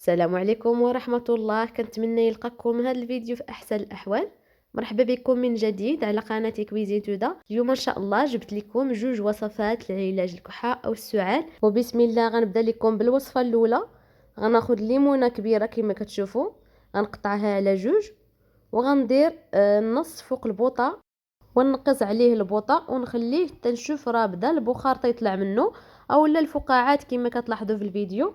السلام عليكم ورحمة الله. كنتمنى يلقاكم هذا الفيديو في أحسن الأحوال. مرحبا بكم من جديد على قناة كويزين تودا. اليوم إن شاء الله جبت لكم جوج وصفات لعلاج الكحة أو السعال، وبسم الله غنبدا لكم بالوصفة الأولى. غناخد ليمونة كبيرة كما كتشوفوا، غنقطعها على جوج، وغندير النص فوق البوطة ونقز عليه البوطة ونخليه تنشوف راه بدا البخار تيطلع منه اولا الفقاعات كما كتلاحظوا في الفيديو.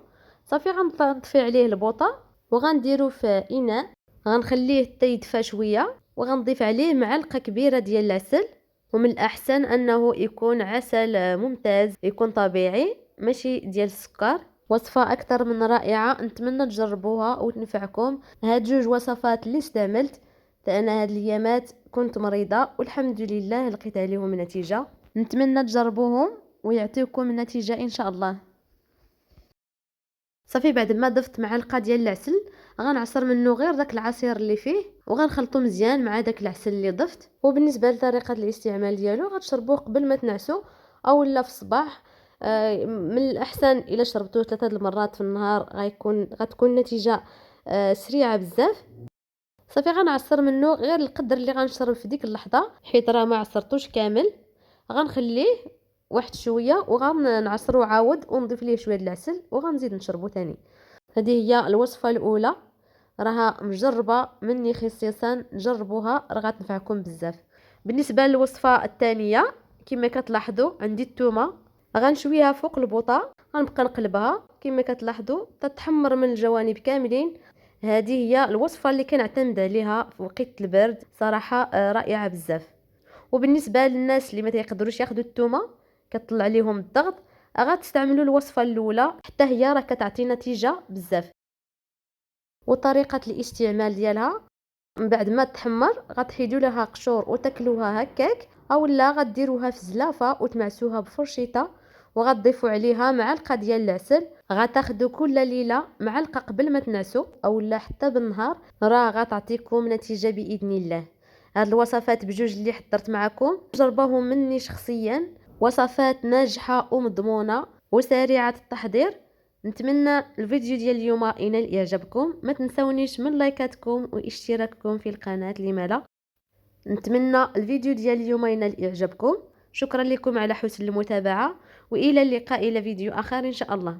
صافي غنطفي عليه البوطه وغنديرو في اناء، غنخليه يدفى شويه وغنضيف عليه معلقه كبيره ديال العسل. ومن الاحسن انه يكون عسل ممتاز، يكون طبيعي ماشي ديال السكر. وصفه اكثر من رائعه، نتمنى تجربوها وتنفعكم. هاد جوج وصفات اللي استعملت، انا هاد الايامات كنت مريضه والحمد لله لقيت عليهم نتيجه. نتمنى تجربوهم ويعطيكم النتيجه ان شاء الله. صافي بعد ما ضفت معلقه ديال العسل، غنعصر منه غير داك العصير اللي فيه وغنخلطو مزيان مع داك العسل اللي ضفت. وبالنسبه لطريقه الاستعمال ديالو، غتشربوه قبل ما تنعسوا او لا في الصباح. من الاحسن الا شربتوه 3 المرات في النهار غتكون النتيجه سريعه بزاف. صافي غنعصر منه غير القدر اللي غنشرب في ديك اللحظه، حيت راه ما عصرتوش كامل. غنخليه واحد شويه وغنعصرو عاود ونضيف ليه شويه العسل وغنزيد نشربو تاني. هذه هي الوصفه الاولى، راها مجربه مني خصيصا، جربوها راه غتنفعكم بزاف. بالنسبه للوصفه الثانيه، كما كتلاحظوا عندي الثومه، غنشويها فوق البوطه، غنبقى نقلبها كما كتلاحظوا تتحمر من الجوانب كاملين. هذه هي الوصفه اللي كنعتمد عليها في وقت البرد، صراحه رائعه بزاف. وبالنسبه للناس اللي ما تيقدروش ياخذوا الثومه، كتطلع عليهم الضغط، غتستعملوا الوصفه الاولى حتى هي راه كتعطي نتيجه بزاف. وطريقه الاستعمال ديالها، من بعد ما تحمر غتحيدوا لها قشور وتاكلوها هكاك، اولا غديروها في زلافه وتمعسوها بفرشيطه وغتضيفوا عليها معلقه ديال العسل. غتاخذوا كل ليله معلقه قبل ما تنعسوا اولا حتى بالنهار، راه غتعطيكم نتيجه باذن الله. هاد الوصفات بجوج اللي حضرت معكم جربوهم مني شخصيا، وصفات ناجحه ومضمونه وسريعه التحضير. نتمنى الفيديو ديال اليوم ينال اعجابكم، ما تنسونيش من لايكاتكم واشتراككم في القناه لما لا. نتمنى الفيديو ديال اليوم ينال اعجابكم. شكرا لكم على حسن المتابعه، والى اللقاء الى فيديو اخر ان شاء الله.